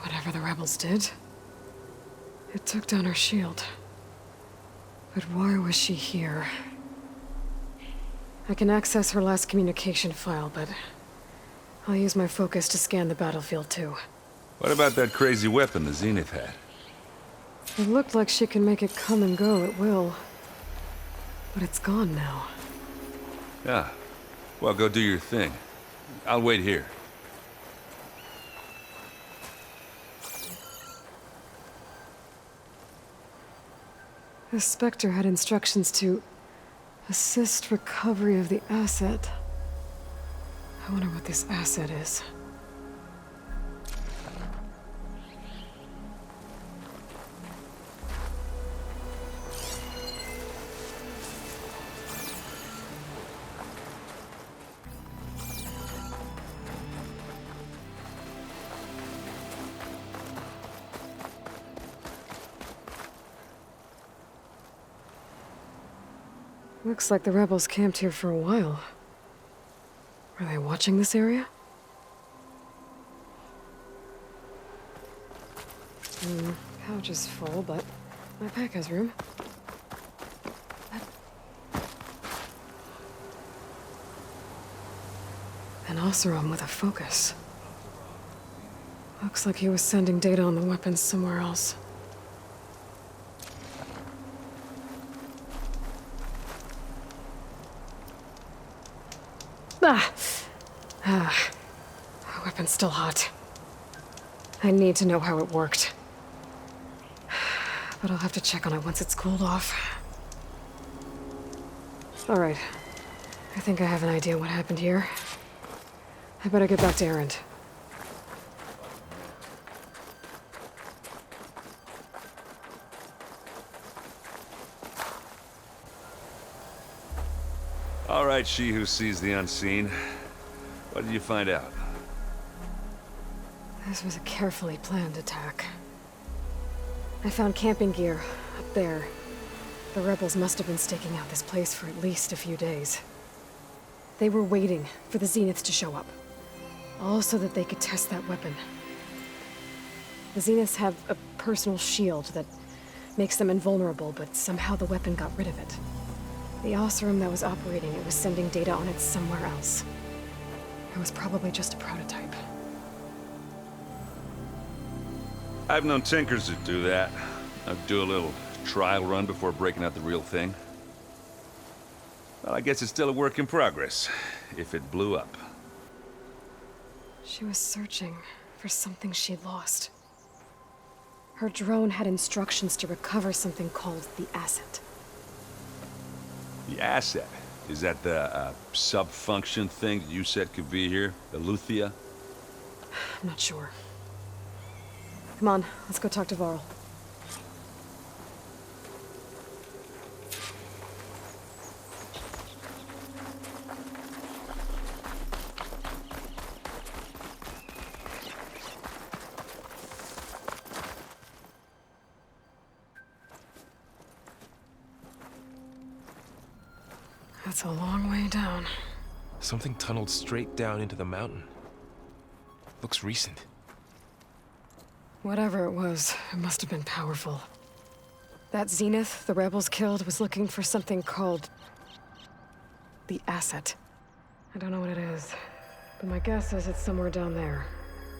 Whatever the rebels did, it took down her shield. But why was she here? I can access her last communication file, but I'll use my focus to scan the battlefield too. What about that crazy weapon the Zenith had? It looked like she can make it come and go at will. But it's gone now. Yeah. Well, go do your thing. I'll wait here. The Spectre had instructions to assist recovery of the asset. I wonder what this asset is. Looks like the rebels camped here for a while. Are they watching this area? Pouch is full, but my pack has room. An Oseram with a focus. Looks like he was sending data on the weapons somewhere else. The weapon's still hot. I need to know how it worked. But I'll have to check on it once it's cooled off. All right. I think I have an idea what happened here. I better get back to Erend. All right, she who sees the unseen. What did you find out? This was a carefully planned attack. I found camping gear up there. The rebels must have been staking out this place for at least a few days. They were waiting for the Zeniths to show up. All so that they could test that weapon. The Zeniths have a personal shield that makes them invulnerable, but somehow the weapon got rid of it. The Oseram that was operating it was sending data on it somewhere else. It was probably just a prototype. I've known tinkers that do that. I'd do a little trial run before breaking out the real thing. Well, I guess it's still a work in progress, if it blew up. She was searching for something she'd lost. Her drone had instructions to recover something called the asset. The asset? Is that the sub-function thing that you said could be here? The Luthia? I'm not sure. Come on, let's go talk to Varl. That's a long way down. Something tunneled straight down into the mountain. Looks recent. Whatever it was, it must have been powerful. That Zenith the rebels killed was looking for something called the asset. I don't know what it is, but my guess is it's somewhere down there.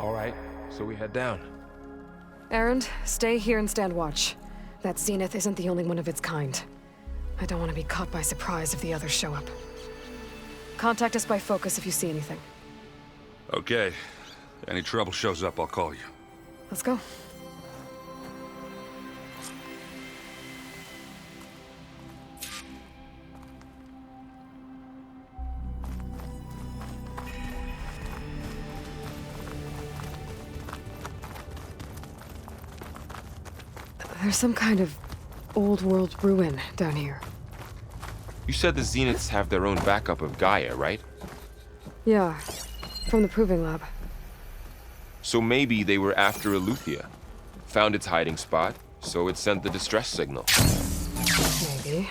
All right, so we head down. Erend, stay here and stand watch. That Zenith isn't the only one of its kind. I don't want to be caught by surprise if the others show up. Contact us by focus if you see anything. Okay. Any trouble shows up, I'll call you. Let's go. There's some kind of old world ruin down here. You said the Zeniths have their own backup of Gaia, right? Yeah, from the proving lab. So maybe they were after Eleuthia. Found its hiding spot, so it sent the distress signal. Maybe.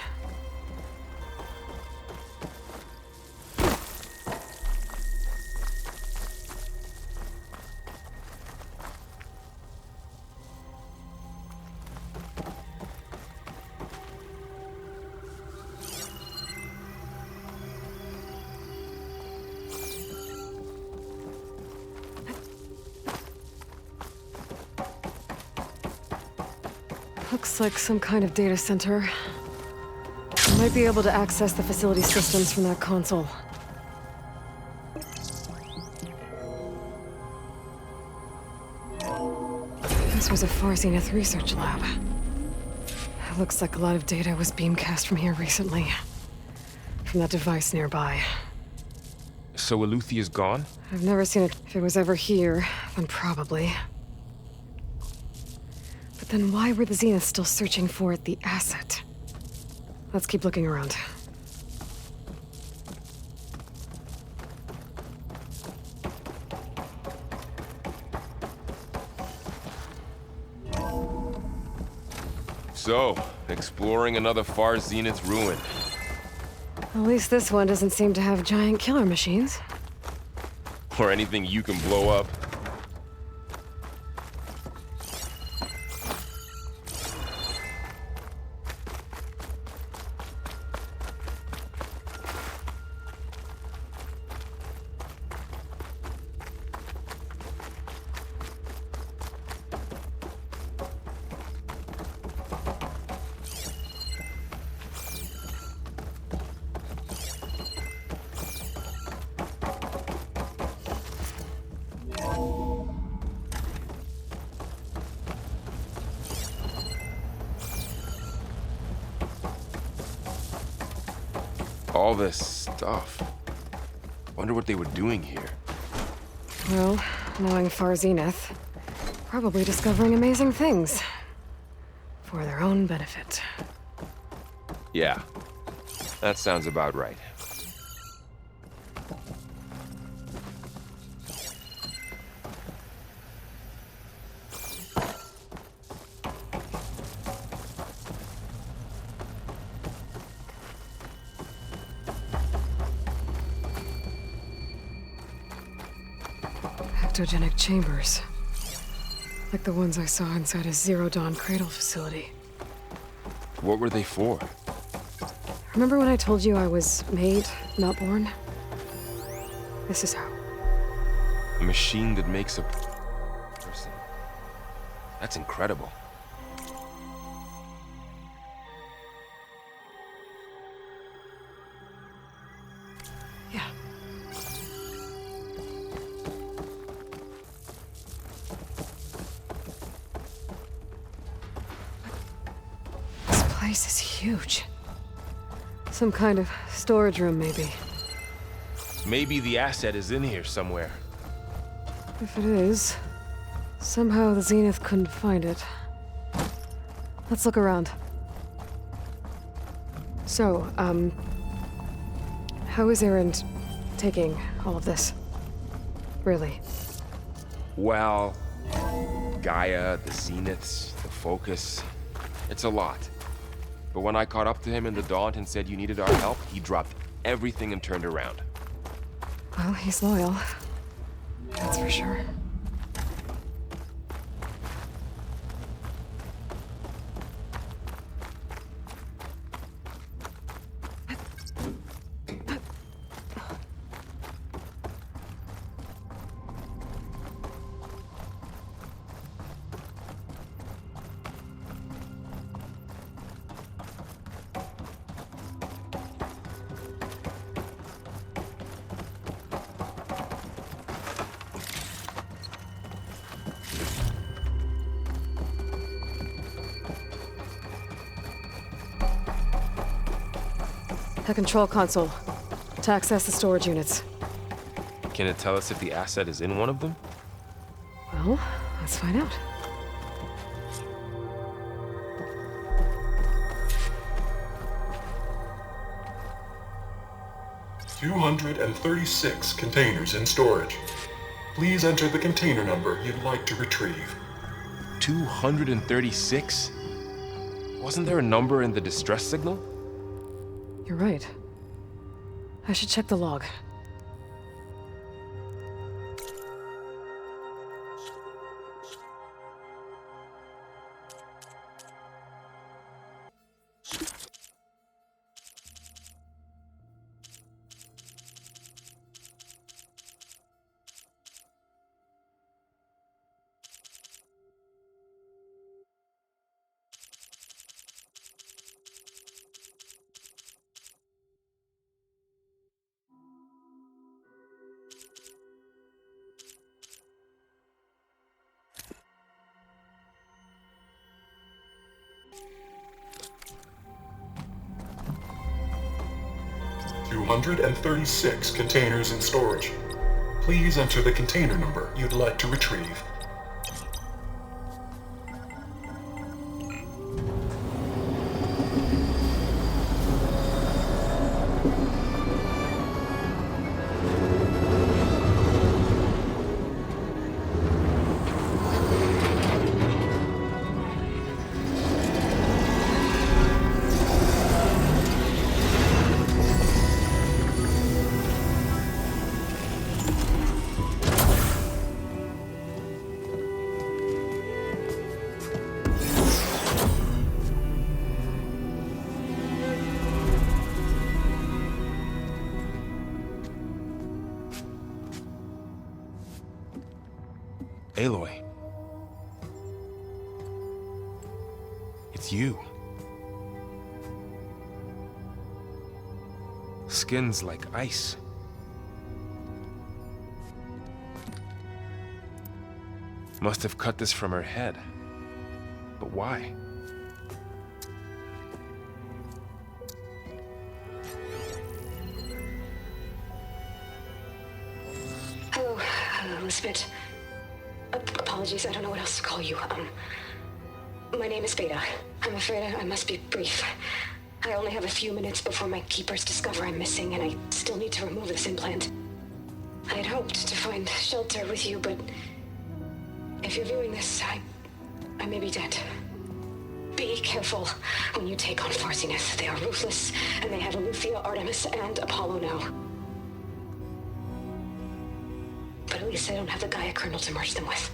Looks like some kind of data center. I might be able to access the facility systems from that console. This was a Far Zenith research lab. It looks like a lot of data was beamcast from here recently. From that device nearby. So Eluthia's gone? I've never seen it. If it was ever here, then probably. But then why were the Zeniths still searching for the asset? Let's keep looking around. So, exploring another Far Zenith's ruin. At least this one doesn't seem to have giant killer machines. Or anything you can blow up. All this stuff. Wonder what they were doing here. Well, knowing Far Zenith, probably discovering amazing things. For their own benefit. Yeah, that sounds about right. Ectogenic chambers. Like the ones I saw inside a Zero Dawn cradle facility. What were they for? Remember when I told you I was made, not born? This is how. A machine that makes a person. That's incredible. Yeah. This place is huge. Some kind of storage room, maybe. Maybe the asset is in here somewhere. If it is, somehow the Zenith couldn't find it. Let's look around. So, how is Erend taking all of this? Really? Well, Gaia, the Zeniths, the Focus. It's a lot. But when I caught up to him in the Daunt and said you needed our help, he dropped everything and turned around. Well, he's loyal. That's for sure. The control console. To access the storage units. Can it tell us if the asset is in one of them? Well, let's find out. "236 containers in storage. Please enter the container number you'd like to retrieve." 236? Wasn't there a number in the distress signal? You're right. I should check the log. 236 containers in storage. Please enter the container number you'd like to retrieve. Aloy. It's you. Skin's like ice. Must have cut this from her head. But why? Hello, Elizabeth. Apologies, I don't know what else to call you. My name is Beta. I'm afraid I must be brief. I only have a few minutes before my keepers discover I'm missing, and I still need to remove this implant. I had hoped to find shelter with you, but if you're viewing this, I may be dead. Be careful when you take on Farsineth. They are ruthless, and they have Eleuthia, Artemis, and Apollo now. But at least I don't have the Gaia kernel to merge them with.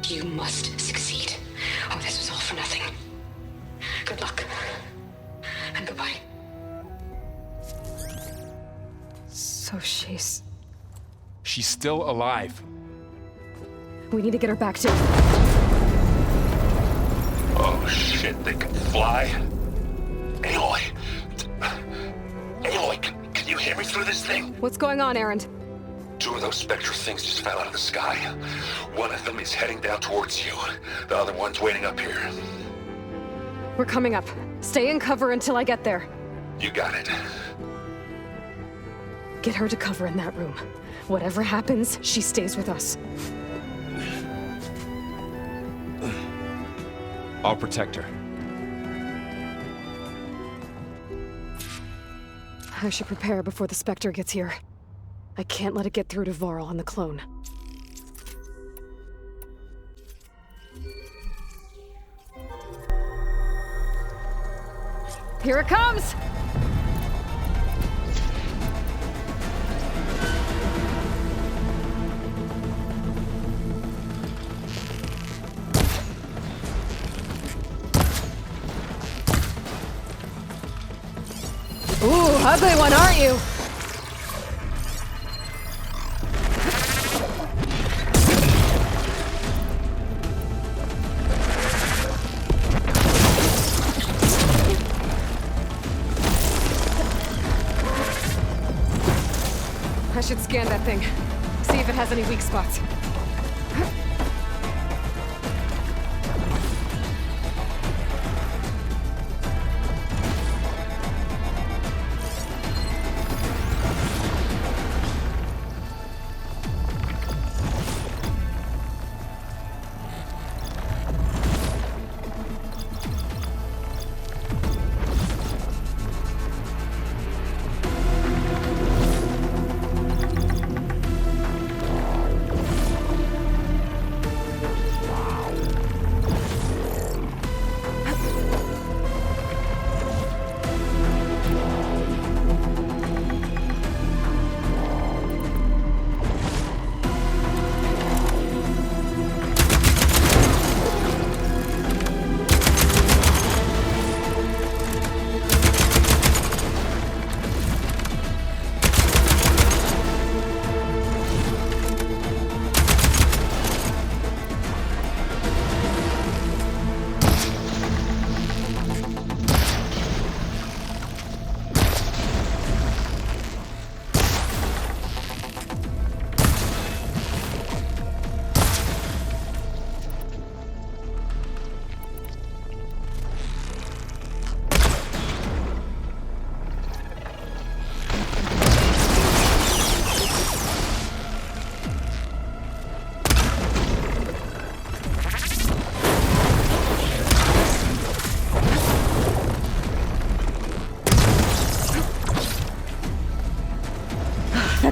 You must succeed, or this was all for nothing. Good luck. And goodbye. So she's still alive. We need to get her back to... Oh shit, they can fly? Aloy! Aloy, can you hear me through this thing? What's going on, Erend? Two of those spectral things just fell out of the sky. One of them is heading down towards you. The other one's waiting up here. We're coming up. Stay in cover until I get there. You got it. Get her to cover in that room. Whatever happens, she stays with us. I'll protect her. I should prepare before the Spectre gets here. I can't let it get through to Varl and the clone. Here it comes! Ooh, ugly one, aren't you? I should scan that thing. See if it has any weak spots.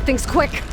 things quick!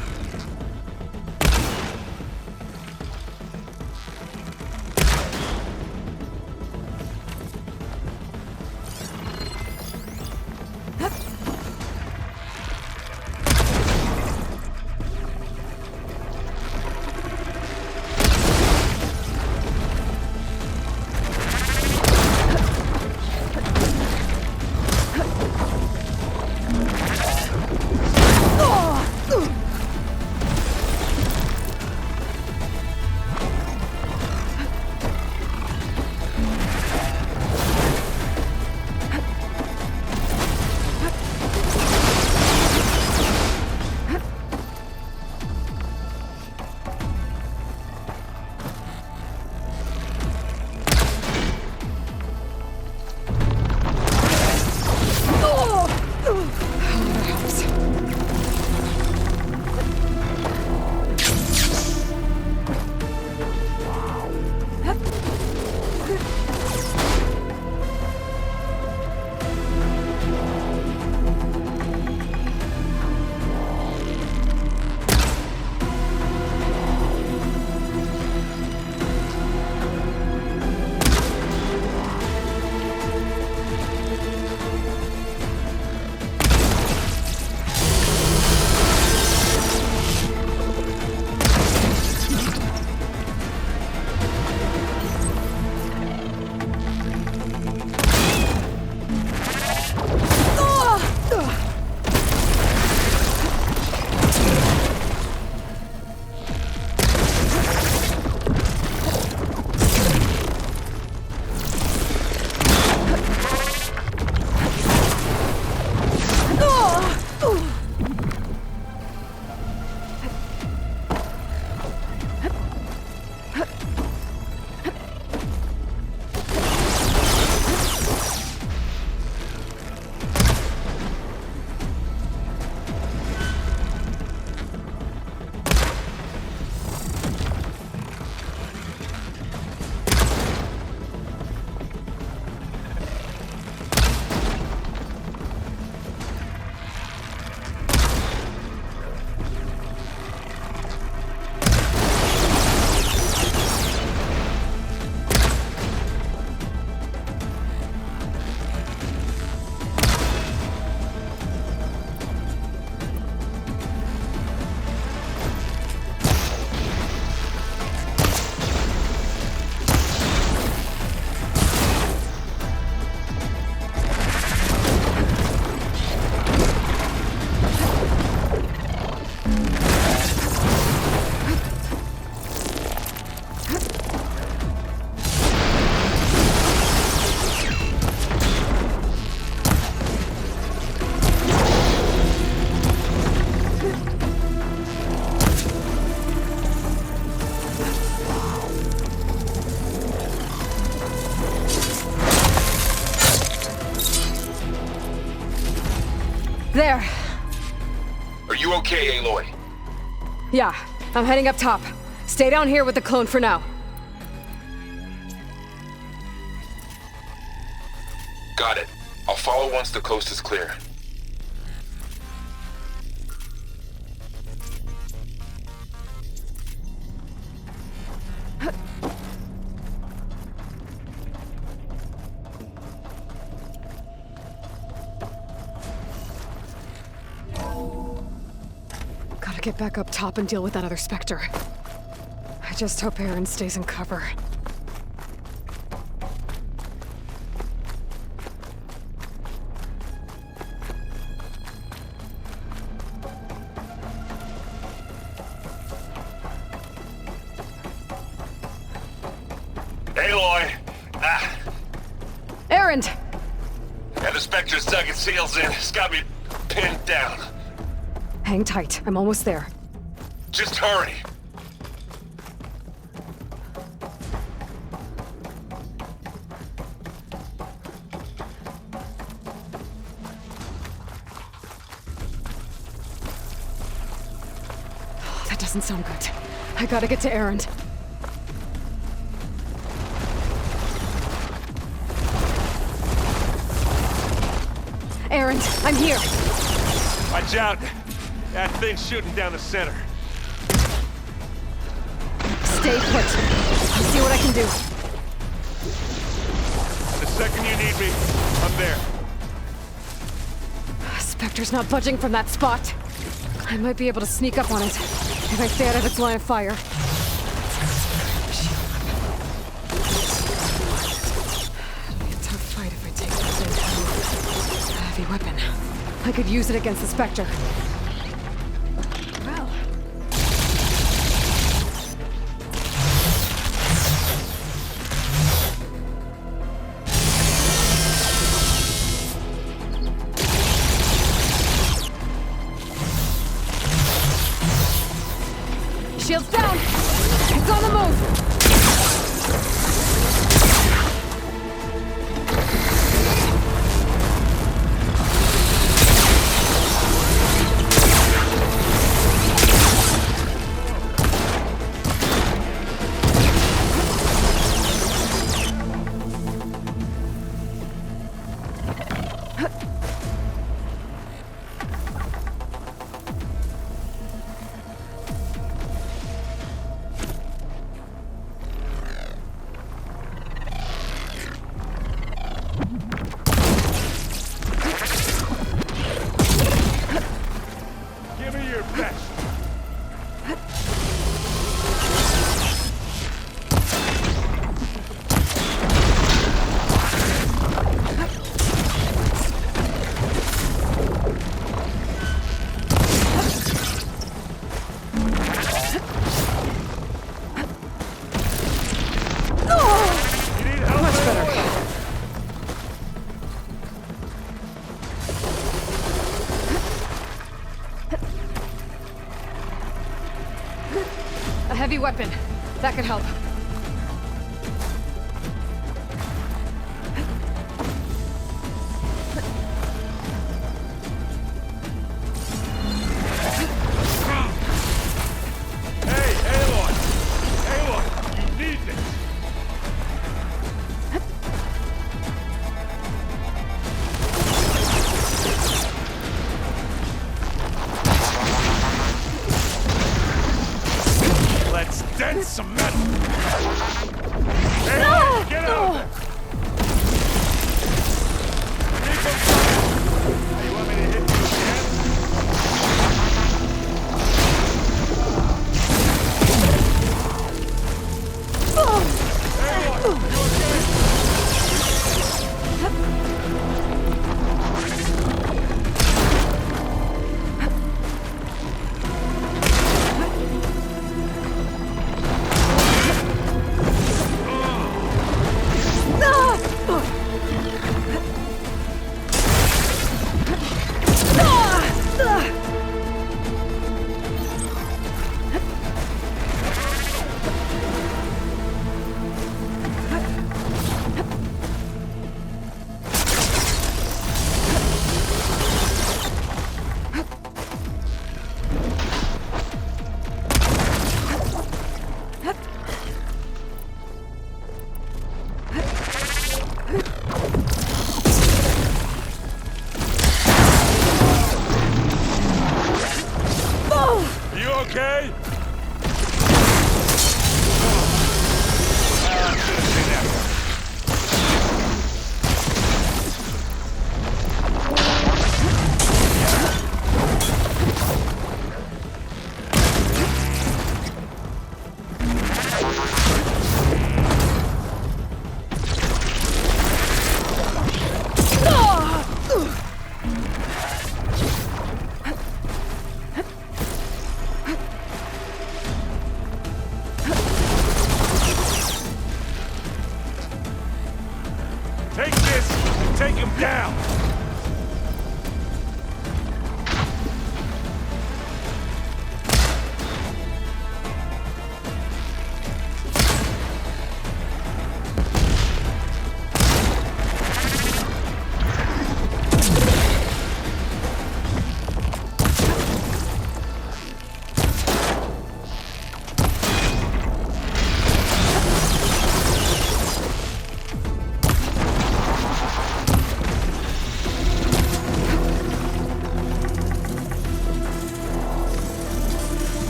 There. Are you okay, Aloy? Yeah, I'm heading up top. Stay down here with the clone for now. Got it. I'll follow once the coast is clear. Gotta get back up top and deal with that other Spectre. I just hope Aaron stays in cover. Aloy! Aaron! Yeah, the Spectre's dug its heels in. It's got me pinned down. Hang tight, I'm almost there. Just hurry. That doesn't sound good. I gotta get to Aaron. Aaron, I'm here. Watch out! That thing's shooting down the center. Stay put. I'll see what I can do. The second you need me, I'm there. Spectre's not budging from that spot. I might be able to sneak up on it if I stay out of its line of fire. It'll be a tough fight if I take it in. A heavy weapon. I could use it against the Spectre. Well. Shields down! It's on the move! Give me your best. You need help? Much better. A heavy weapon. That could help. Hey, Aloy! Aloy, you need this! Let's dent some metal! Aloy, get out of there! Keep 'em coming! Hey, you want me to hit you again? Aloy, you okay? You okay? I should have seen that one. Take this and take him down!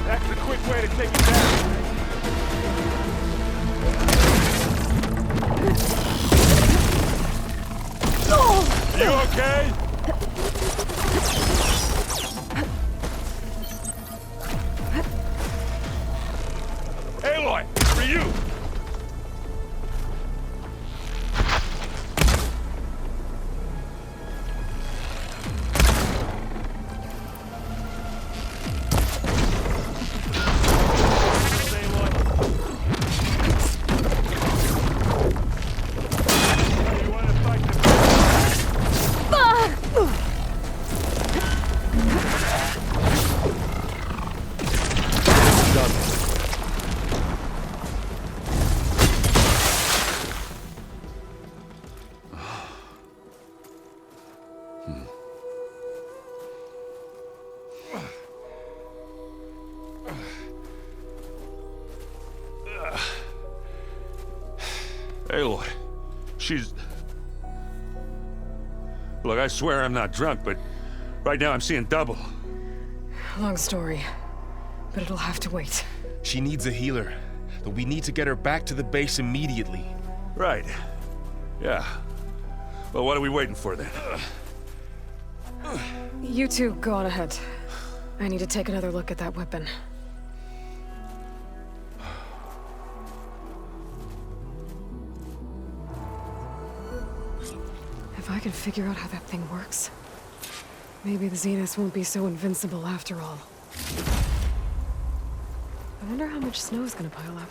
That's the quick way to take it down. You okay? Aloy, for you! Aloy, she's... Look, I swear I'm not drunk, but right now I'm seeing double. Long story, but it'll have to wait. She needs a healer, but we need to get her back to the base immediately. Right. Yeah. Well, what are we waiting for then? You two go on ahead. I need to take another look at that weapon. If I can figure out how that thing works, maybe the Zeniths won't be so invincible after all. I wonder how much snow's gonna pile up.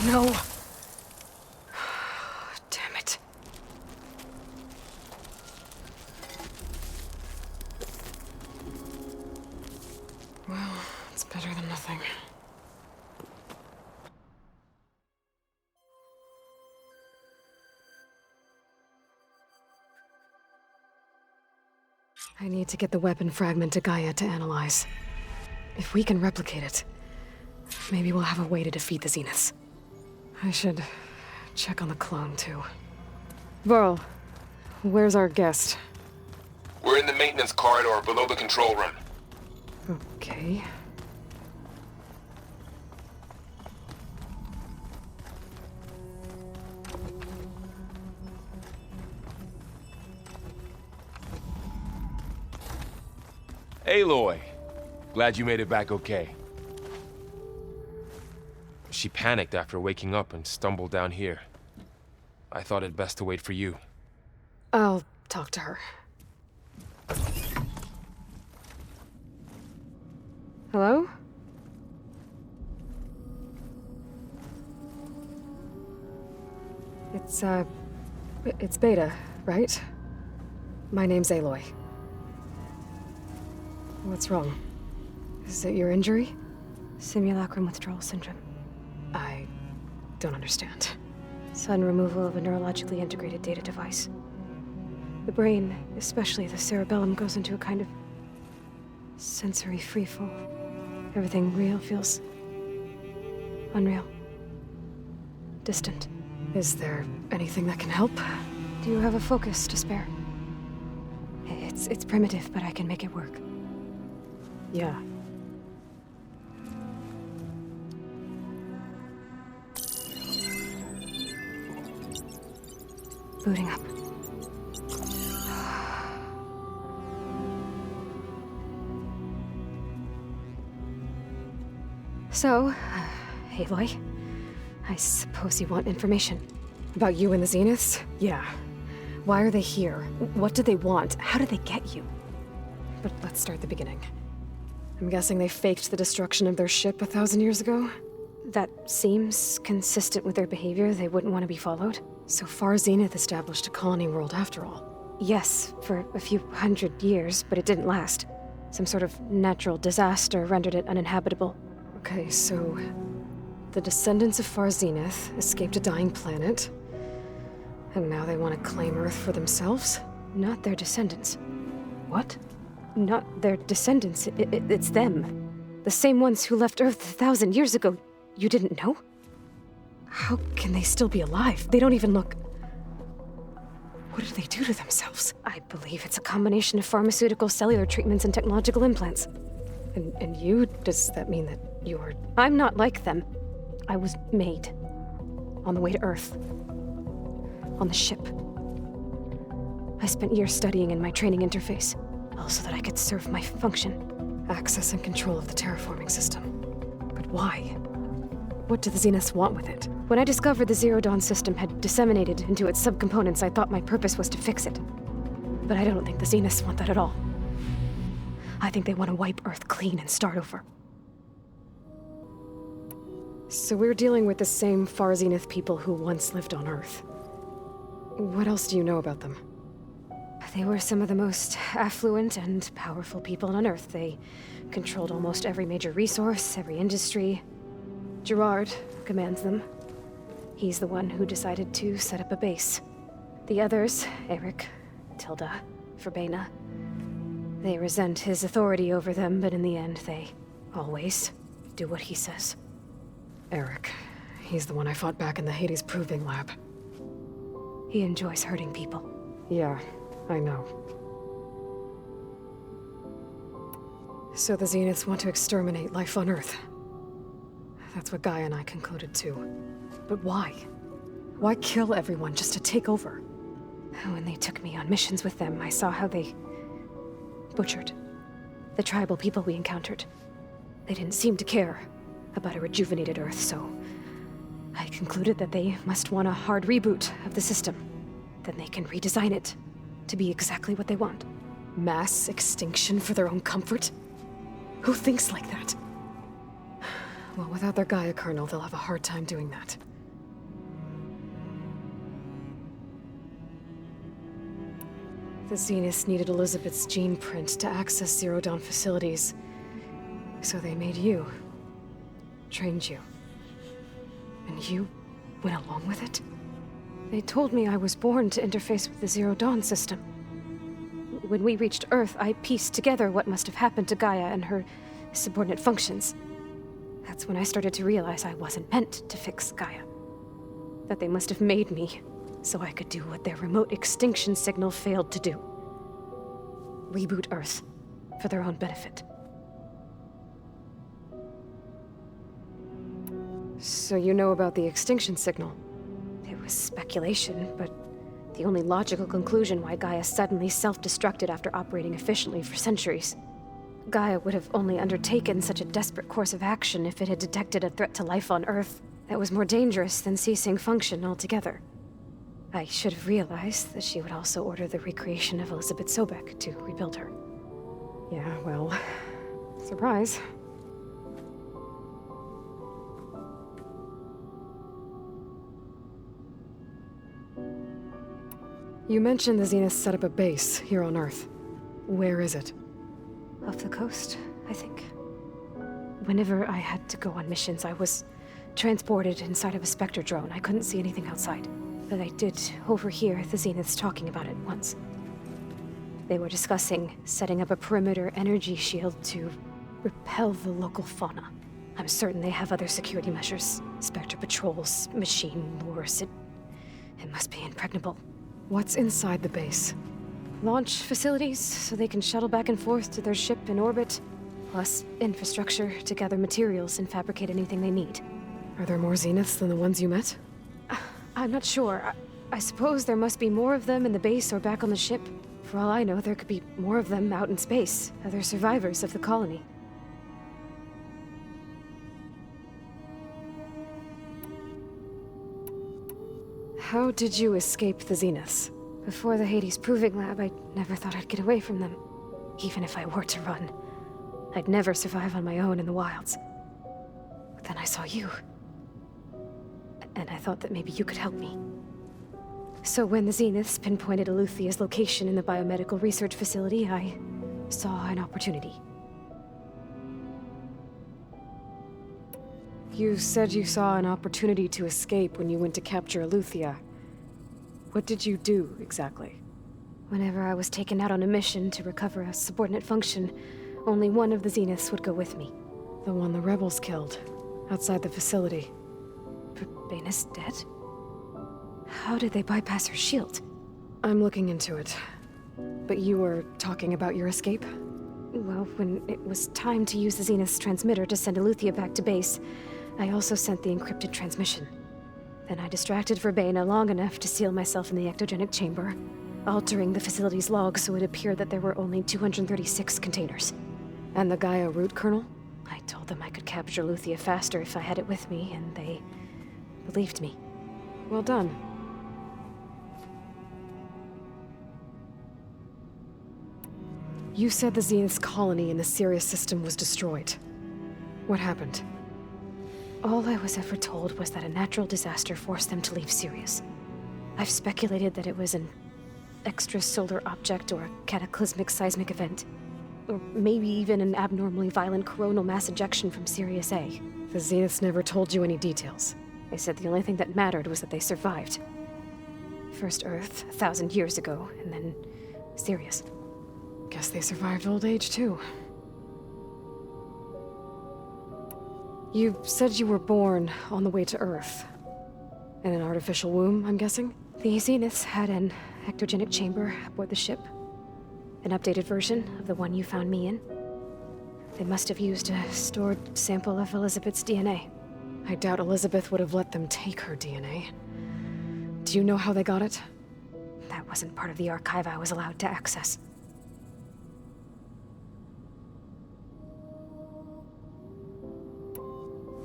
No. Damn it. Well, it's better than nothing. I need to get the weapon fragment to Gaia to analyze. If we can replicate it, maybe we'll have a way to defeat the Zeniths. I should check on the clone, too. Varl, where's our guest? We're in the maintenance corridor below the control room. Okay. Aloy, glad you made it back okay. She panicked after waking up and stumbled down here. I thought it best to wait for you. I'll talk to her. Hello? It's Beta, right? My name's Aloy. What's wrong? Is it your injury? Simulacrum withdrawal syndrome. I don't understand. Sudden removal of a neurologically integrated data device. The brain, especially the cerebellum, goes into a kind of sensory freefall. Everything real feels unreal. Distant. Is there anything that can help? Do you have a focus to spare? It's primitive, but I can make it work. Yeah. Booting up. So, Aloy, I suppose you want information. About you and the Zeniths? Yeah. Why are they here? What do they want? How did they get you? but let's start at the beginning. I'm guessing they faked the destruction of their ship 1,000 years ago? That seems consistent with their behavior. They wouldn't want to be followed. So Far Zenith established a colony world after all. Yes, for a few hundred years, but it didn't last. Some sort of natural disaster rendered it uninhabitable. Okay, so the descendants of Far Zenith escaped a dying planet, and now they want to claim Earth for themselves? Not their descendants. What? Not their descendants. It's them. The same ones who left Earth 1,000 years ago. You didn't know? How can they still be alive? They don't even look... What did they do to themselves? I believe it's a combination of pharmaceutical, cellular treatments, and technological implants. And you? Does that mean that you're... I'm not like them. I was made. On the way to Earth. On the ship. I spent years studying in my training interface, all so that I could serve my function. Access and control of the terraforming system. But why? What do the Zeniths want with it? When I discovered the Zero Dawn system had disseminated into its subcomponents, I thought my purpose was to fix it. But I don't think the Zeniths want that at all. I think they want to wipe Earth clean and start over. So we're dealing with the same Far Zenith people who once lived on Earth. What else do you know about them? They were some of the most affluent and powerful people on Earth. They controlled almost every major resource, every industry. Gerard commands them. He's the one who decided to set up a base. The others, Eric, Tilda, Verbena, they resent his authority over them, but in the end, they always do what he says. Eric. He's the one I fought back in the Hades Proving Lab. He enjoys hurting people. Yeah, I know. So the Zeniths want to exterminate life on Earth. That's what Gaia and I concluded too. But why? Why kill everyone just to take over? When they took me on missions with them, I saw how they butchered the tribal people we encountered. They didn't seem to care about a rejuvenated Earth, so I concluded that they must want a hard reboot of the system. Then they can redesign it to be exactly what they want. Mass extinction for their own comfort? Who thinks like that? Well, without their Gaia kernel, they'll have a hard time doing that. The Zeniths needed Elizabeth's gene print to access Zero Dawn facilities. So they made you. Trained you. And you went along with it? They told me I was born to interface with the Zero Dawn system. When we reached Earth, I pieced together what must have happened to Gaia and her subordinate functions. That's when I started to realize I wasn't meant to fix Gaia. That they must have made me so I could do what their remote extinction signal failed to do. Reboot Earth for their own benefit. So you know about the extinction signal? It was speculation, but the only logical conclusion why Gaia suddenly self-destructed after operating efficiently for centuries. Gaia would have only undertaken such a desperate course of action if it had detected a threat to life on Earth that was more dangerous than ceasing function altogether. I should have realized that she would also order the recreation of Elizabeth Sobek to rebuild her. Yeah, well, surprise. You mentioned the Zeniths set up a base here on Earth. Where is it? Off the coast, I think. Whenever I had to go on missions, I was transported inside of a Spectre drone. I couldn't see anything outside. But I did overhear the Zeniths talking about it once. They were discussing setting up a perimeter energy shield to repel the local fauna. I'm certain they have other security measures. Spectre patrols, machine lures. It must be impregnable. What's inside the base? Launch facilities, so they can shuttle back and forth to their ship in orbit. Plus infrastructure to gather materials and fabricate anything they need. Are there more Zeniths than the ones you met? I'm not sure. I suppose there must be more of them in the base or back on the ship. For all I know, there could be more of them out in space, other survivors of the colony. How did you escape the Zeniths? Before the Hades Proving Lab, I never thought I'd get away from them. Even if I were to run, I'd never survive on my own in the wilds. But then I saw you. And I thought that maybe you could help me. So when the Zeniths pinpointed Eluthia's location in the biomedical research facility, I saw an opportunity. You said you saw an opportunity to escape when you went to capture Eluthia. What did you do, exactly? Whenever I was taken out on a mission to recover a subordinate function, only one of the Zeniths would go with me. The one the rebels killed, outside the facility. Baina's dead? How did they bypass her shield? I'm looking into it. But you were talking about your escape? Well, when it was time to use the Zenith's transmitter to send Eluthia back to base, I also sent the encrypted transmission. Then I distracted Verbaina long enough to seal myself in the ectogenic chamber, altering the facility's log so it appeared that there were only 236 containers. And the Gaia root kernel? I told them I could capture Eluthia faster if I had it with me, and they believed me. Well done. You said the Zenith's colony in the Sirius system was destroyed. What happened? All I was ever told was that a natural disaster forced them to leave Sirius. I've speculated that it was an extrasolar object or a cataclysmic seismic event. Or maybe even an abnormally violent coronal mass ejection from Sirius A. The Zeniths never told you any details. They said the only thing that mattered was that they survived. First Earth, 1,000 years ago, and then Sirius. Guess they survived old age, too. You said you were born on the way to Earth. In an artificial womb, I'm guessing? The Zeniths had an ectogenic chamber aboard the ship. An updated version of the one you found me in. They must have used a stored sample of Elizabeth's DNA. I doubt Elizabeth would have let them take her DNA. Do you know how they got it? That wasn't part of the archive I was allowed to access.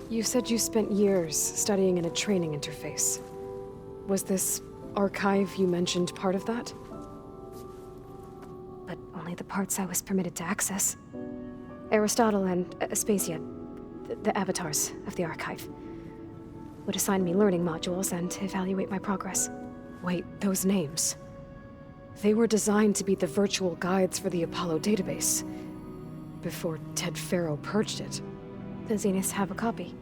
You said you spent years studying in a training interface. Was this archive you mentioned part of that? But only the parts I was permitted to access. Aristotle and Aspasia, the avatars of the archive, would assign me learning modules and evaluate my progress. Wait, those names. They were designed to be the virtual guides for the Apollo database. Before Ted Faro purged it. The Zeniths have a copy.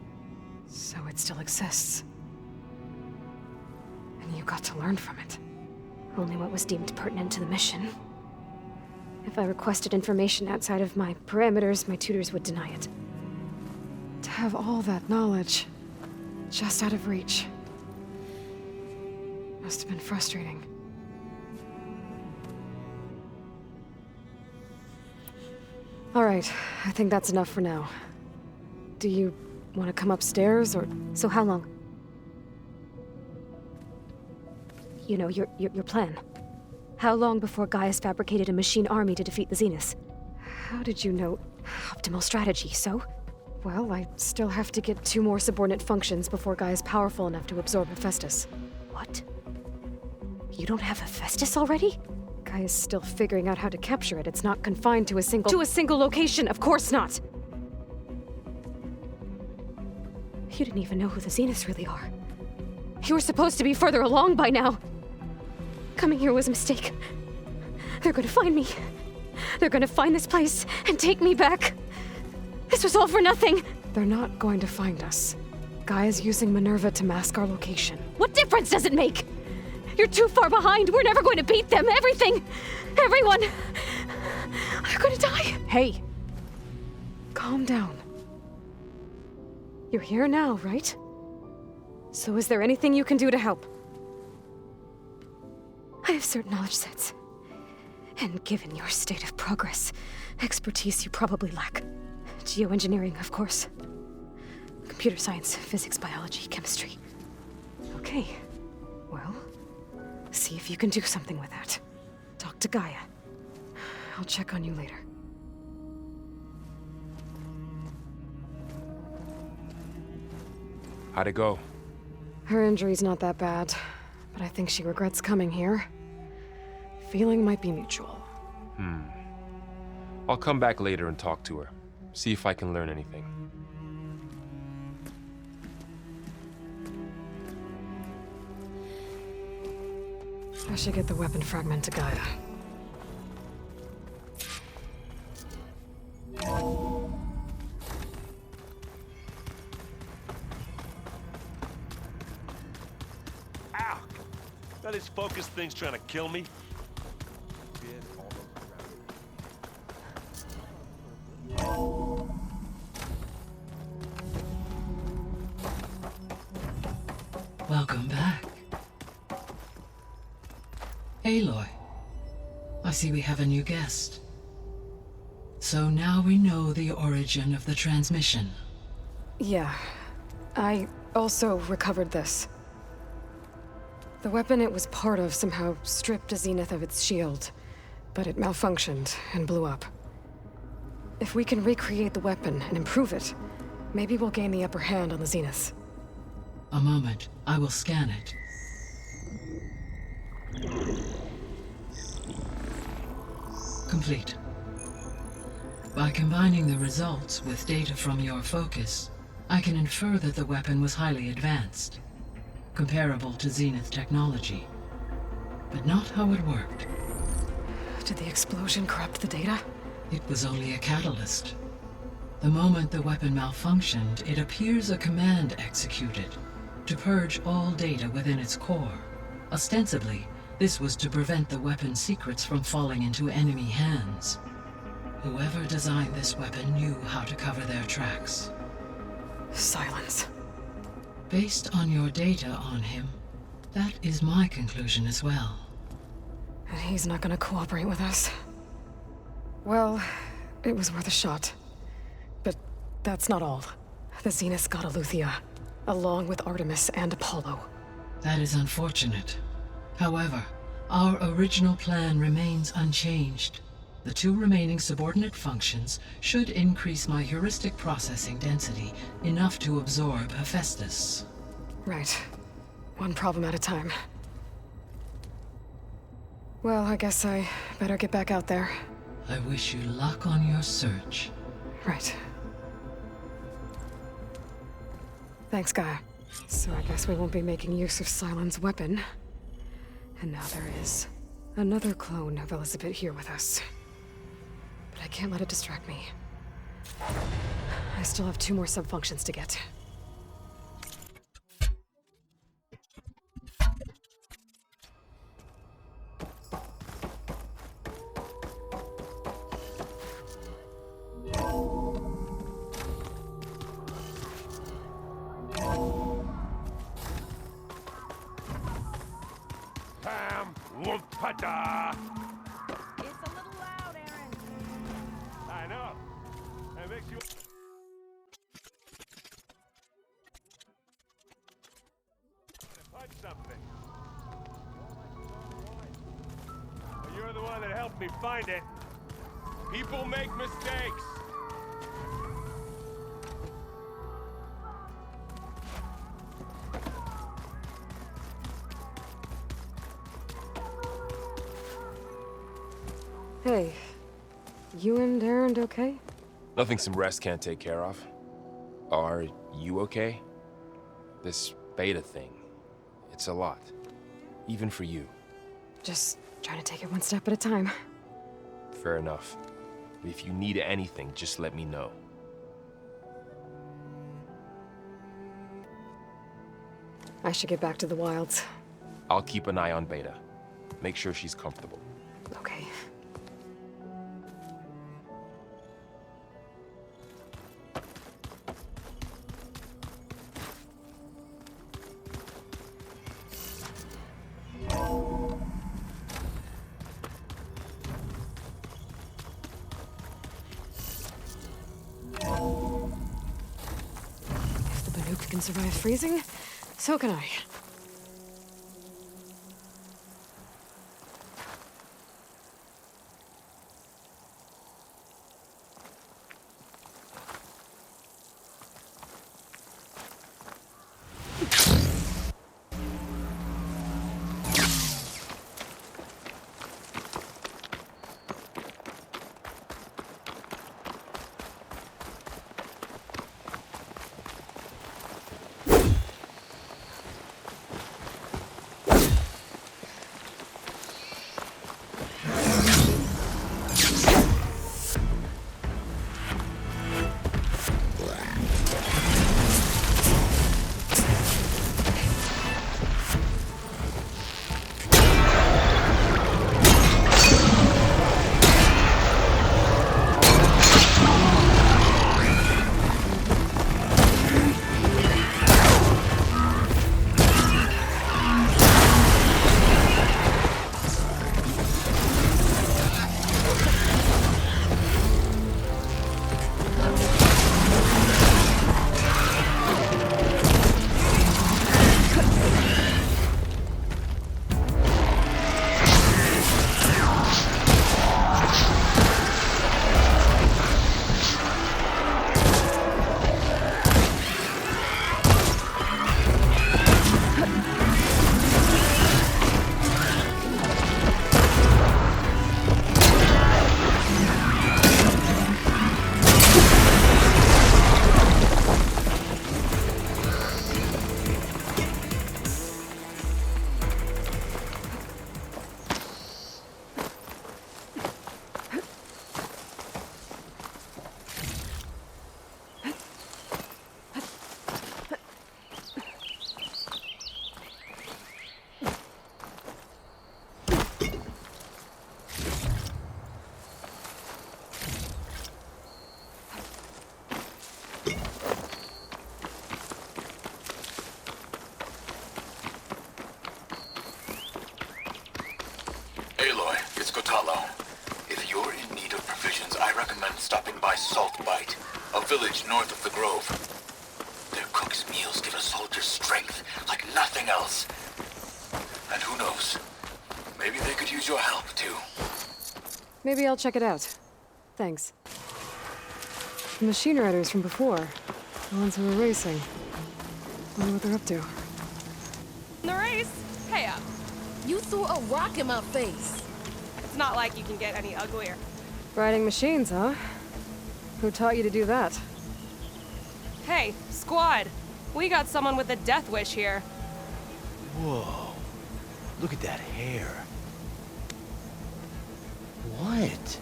So it still exists. And you got to learn from it. Only what was deemed pertinent to the mission. If I requested information outside of my parameters, my tutors would deny it. To have all that knowledge, just out of reach. Must have been frustrating. All right, I think that's enough for now. Do you want to come upstairs, or...? So how long? You know, your plan. How long before Gaius fabricated a machine army to defeat the Zeniths? How did you know? Optimal strategy, so? Well, I still have to get 2 more subordinate functions before Gaia's powerful enough to absorb Hephaestus. What? You don't have Hephaestus already? Gaia's still figuring out how to capture it. It's not confined to a single location, of course not! You didn't even know who the Zeniths really are. You were supposed to be further along by now. Coming here was a mistake. They're gonna find me. They're gonna find this place and take me back. This was all for nothing. They're not going to find us. Gaia's using Minerva to mask our location. What difference does it make? You're too far behind. We're never going to beat them. Everything. Everyone. They're gonna die. Hey. Calm down. You're here now, right? So is there anything you can do to help? I have certain knowledge sets. And given your state of progress, expertise you probably lack. Geoengineering, of course. Computer science, physics, biology, chemistry. Okay. Well, see if you can do something with that. Talk to Gaia. I'll check on you later. How'd it go? Her injury's not that bad, but I think she regrets coming here. Feeling might be mutual. I'll come back later and talk to her. See if I can learn anything. I should get the weapon fragment to Gaia. Ow! Now this focus thing's trying to kill me. Welcome back. Aloy, I see we have a new guest. So now we know the origin of the transmission. Yeah. I also recovered this. The weapon it was part of somehow stripped a Zenith of its shield, but it malfunctioned and blew up. If we can recreate the weapon and improve it, maybe we'll gain the upper hand on the Zeniths. A moment, I will scan it. Complete. By combining the results with data from your focus, I can infer that the weapon was highly advanced, comparable to Zenith technology, but not how it worked. Did the explosion corrupt the data? It was only a catalyst. The moment the weapon malfunctioned, it appears a command executed to purge all data within its core. Ostensibly, this was to prevent the weapon's secrets from falling into enemy hands. Whoever designed this weapon knew how to cover their tracks. Silence. Based on your data on him, that is my conclusion as well. And he's not gonna cooperate with us. Well, it was worth a shot. But that's not all. The Zeniths got Aletheia, along with Artemis and Apollo. That is unfortunate. However, our original plan remains unchanged. The two remaining subordinate functions should increase my heuristic processing density enough to absorb Hephaestus. Right. One problem at a time. Well, I guess I better get back out there. I wish you luck on your search. Right. Thanks, Gaia. So I guess we won't be making use of Cylon's weapon. And now there is another clone of Elizabeth here with us. But I can't let it distract me. I still have 2 more sub-functions to get. Whoop-a-da! It's a little loud, Aaron. I know. That makes you... punch something. Well, you're the one that helped me find it. People make mistakes. Hey, you and Aaron okay? Nothing some rest can't take care of. Are you okay? This beta thing, it's a lot. Even for you. Just trying to take it one step at a time. Fair enough. If you need anything, just let me know. I should get back to the wilds. I'll keep an eye on Beta. Make sure she's comfortable. Okay. If the Banuk can survive freezing, so can I. Aloy, it's Kotalo. If you're in need of provisions, I recommend stopping by Salt Bite, a village north of the Grove. Their cook's meals give a soldier strength like nothing else. And who knows, maybe they could use your help too. Maybe I'll check it out. Thanks. The machine riders from before. The ones who were racing. Wonder what they're up to. In the race? Hey up. You threw a rock in my face. It's not like you can get any uglier. Riding machines, huh? Who taught you to do that? Hey, squad. We got someone with a death wish here. Whoa. Look at that hair. What?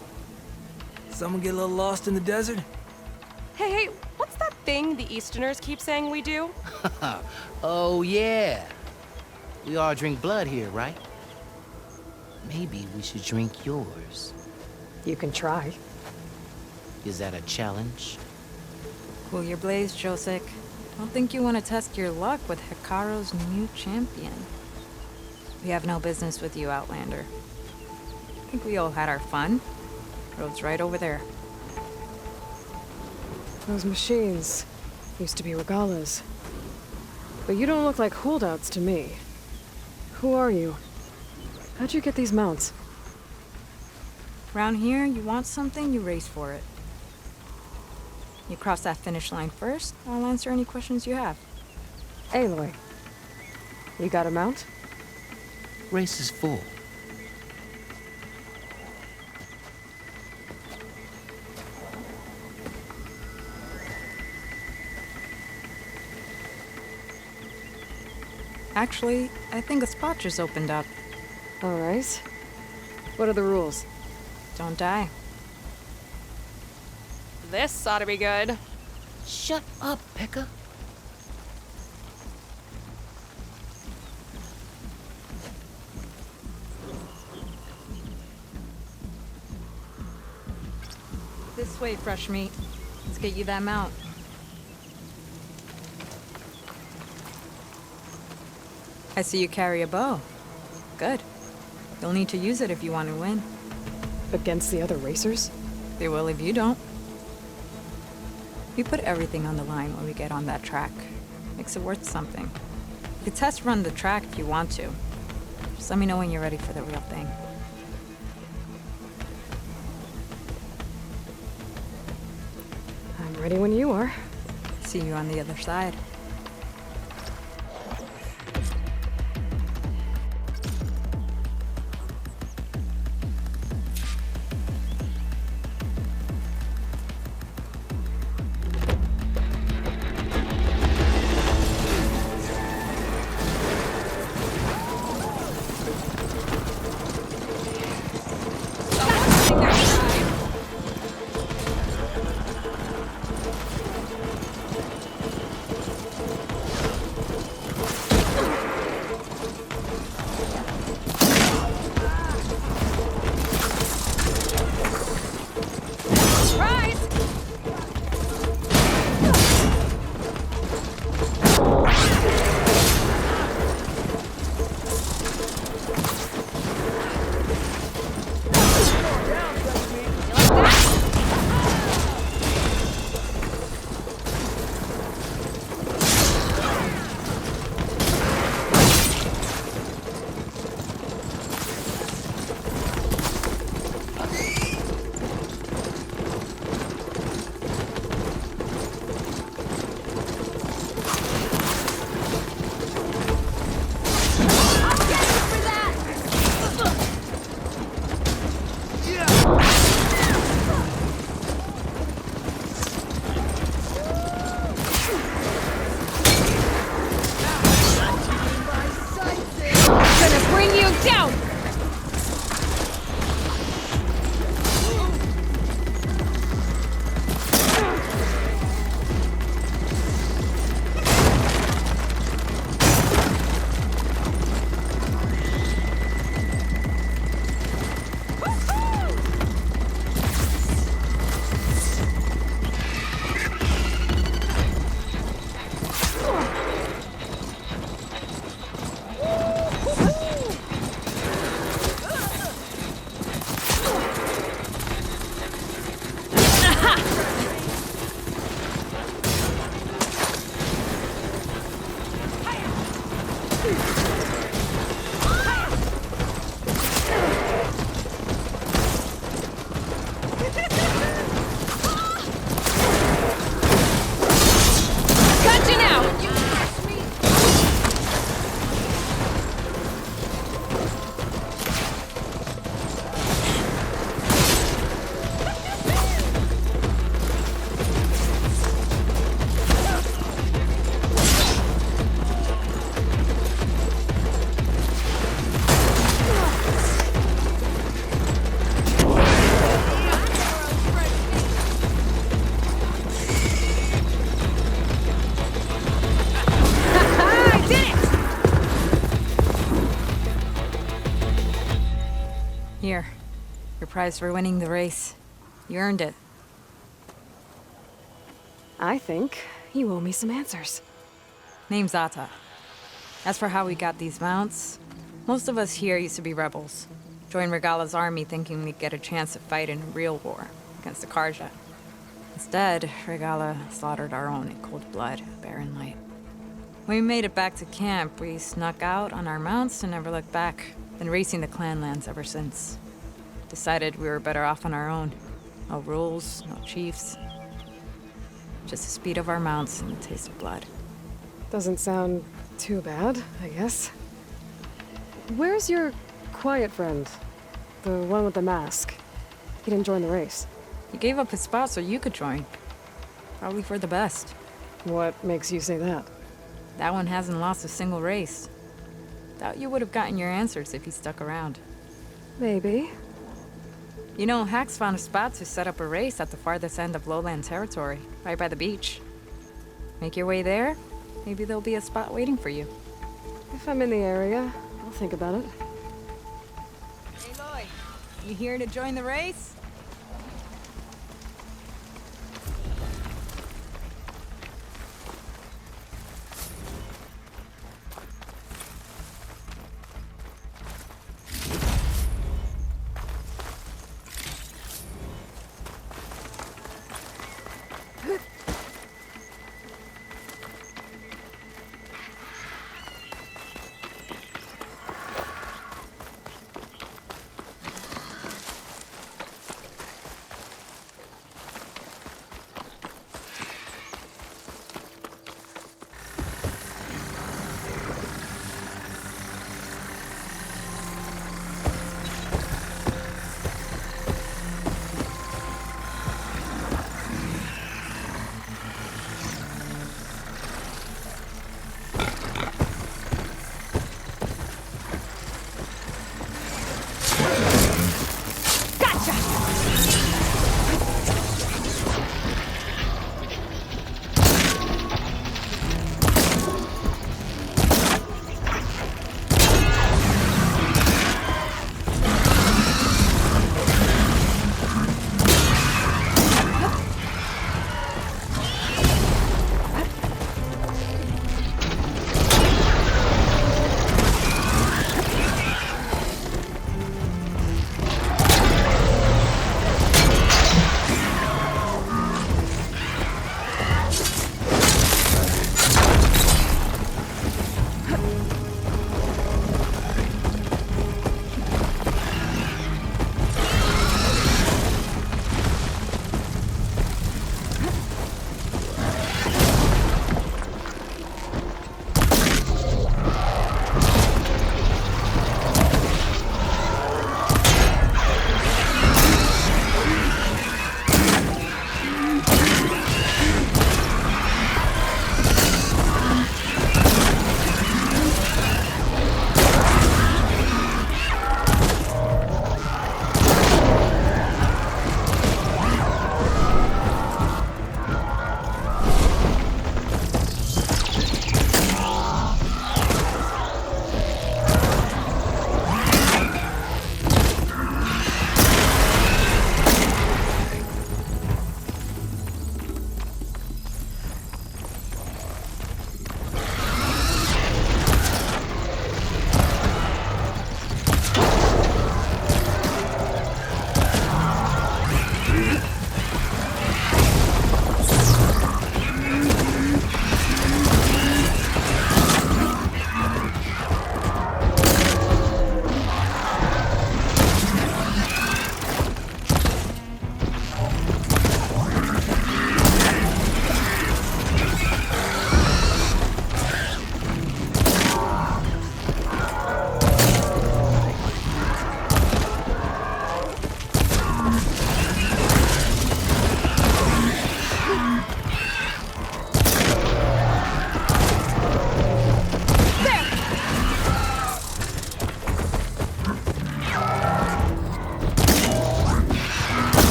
Someone get a little lost in the desert? Hey, what's that thing the Easterners keep saying we do? Oh, yeah. We all drink blood here, right? Maybe we should drink yours. You can try. Is that a challenge? Cool your blaze, Josek. Don't think you want to test your luck with Hikaru's new champion. We have no business with you, Outlander. I think we all had our fun. Road's right over there. Those machines used to be regalas. But you don't look like holdouts to me. Who are you? How'd you get these mounts? Around here, you want something, you race for it. You cross that finish line first, I'll answer any questions you have. Aloy, you got a mount? Race is full. Actually, I think a spot just opened up. All right. What are the rules? Don't die. This ought to be good. Shut up, Pekka. This way, fresh meat. Let's get you that mount. I see you carry a bow. Good. You'll need to use it if you want to win. Against the other racers? They will if you don't. We put everything on the line when we get on that track. Makes it worth something. You can test run the track if you want to. Just let me know when you're ready for the real thing. I'm ready when you are. See you on the other side. Gotcha now! Here. Your prize for winning the race. You earned it. I think you owe me some answers. Name's Atta. As for how we got these mounts, most of us here used to be rebels. Joined Regala's army thinking we'd get a chance to fight in a real war against the Karja. Instead, Regala slaughtered our own in cold blood, barren light. When we made it back to camp, we snuck out on our mounts and never looked back. Been racing the clan lands ever since. Decided we were better off on our own. No rules, no chiefs. Just the speed of our mounts and the taste of blood. Doesn't sound too bad, I guess. Where's your quiet friend? The one with the mask. He didn't join the race. He gave up his spot so you could join. Probably for the best. What makes you say that? That one hasn't lost a single race. Doubt you would have gotten your answers if he stuck around. Maybe. You know, Hax found a spot to set up a race at the farthest end of lowland territory, right by the beach. Make your way there, maybe there'll be a spot waiting for you. If I'm in the area, I'll think about it. Hey, Lloyd. You here to join the race?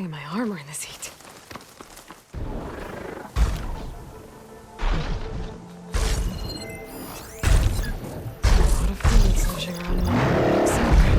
hanging my armor in this heat. A lot of food sloshing around in my bag somewhere.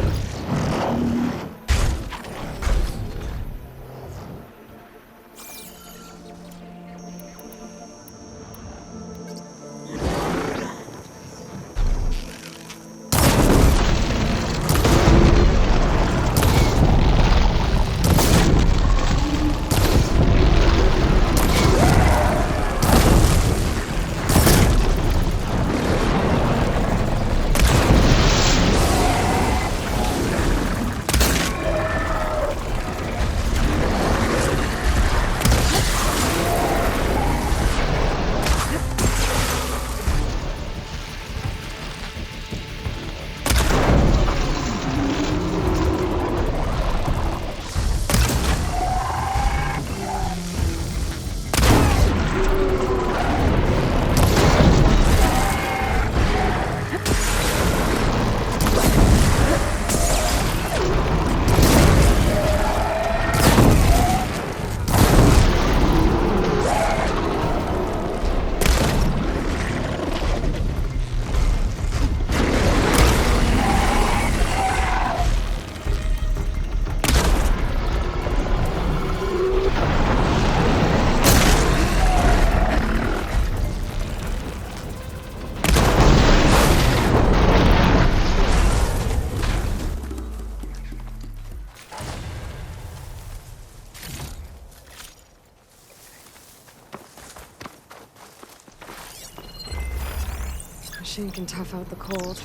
Machine can tough out the cold.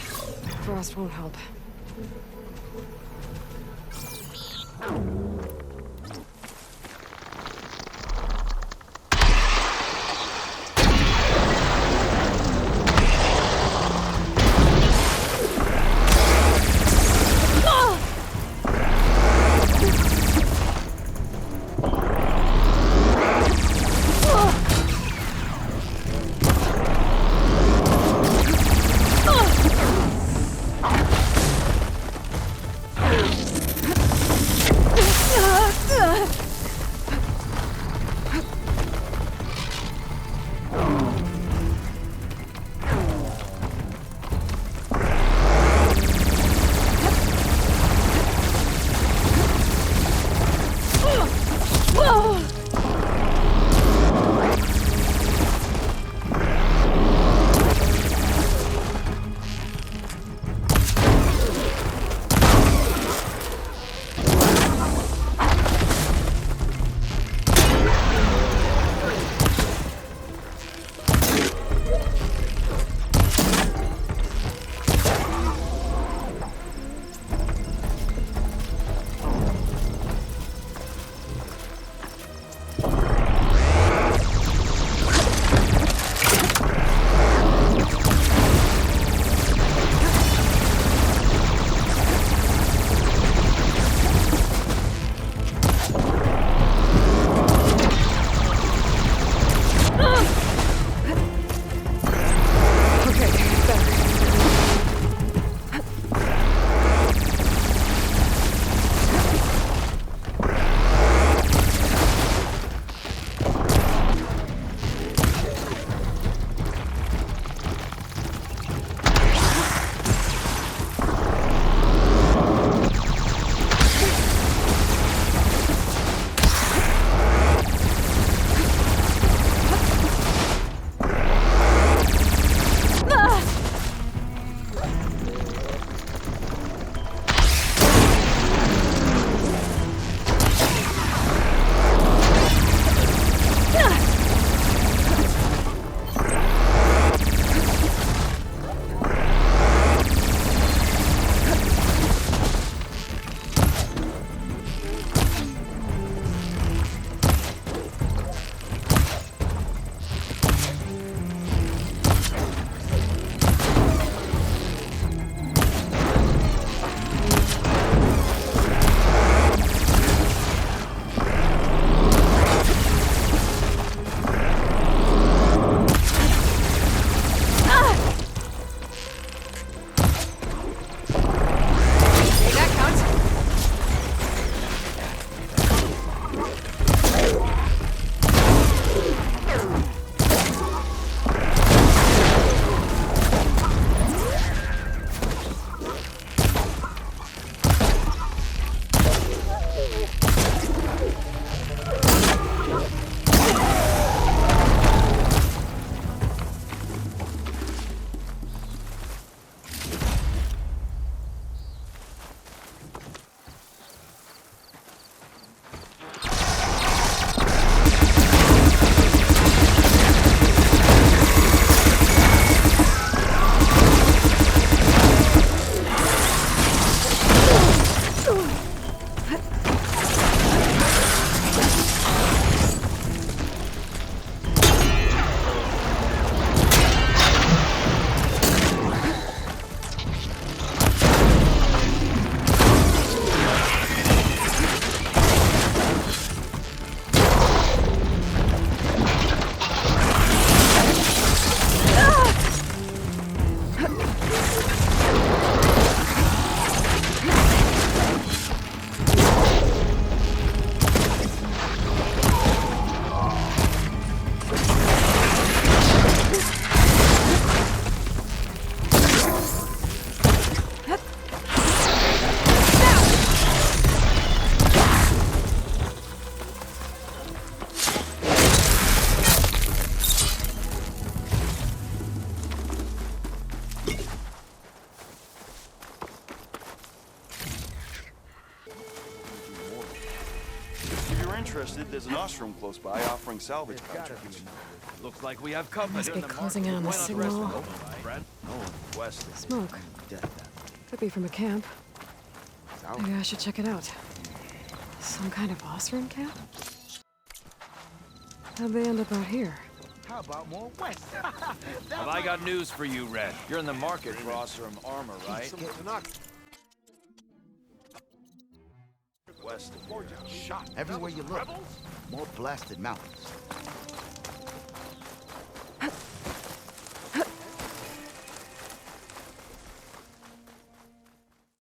Frost won't help. interested, there's an ashram close by offering salvage contracts. Looks like we have company. Must be closing in on the signal. West. Smoke. Could be from a camp. Maybe I should check it out. Some kind of Osran camp? How'd they end up out here? How about more west? Have I got news for you, Red? You're in the market for Osram armor, right? West. Everywhere you look, more blasted mountains.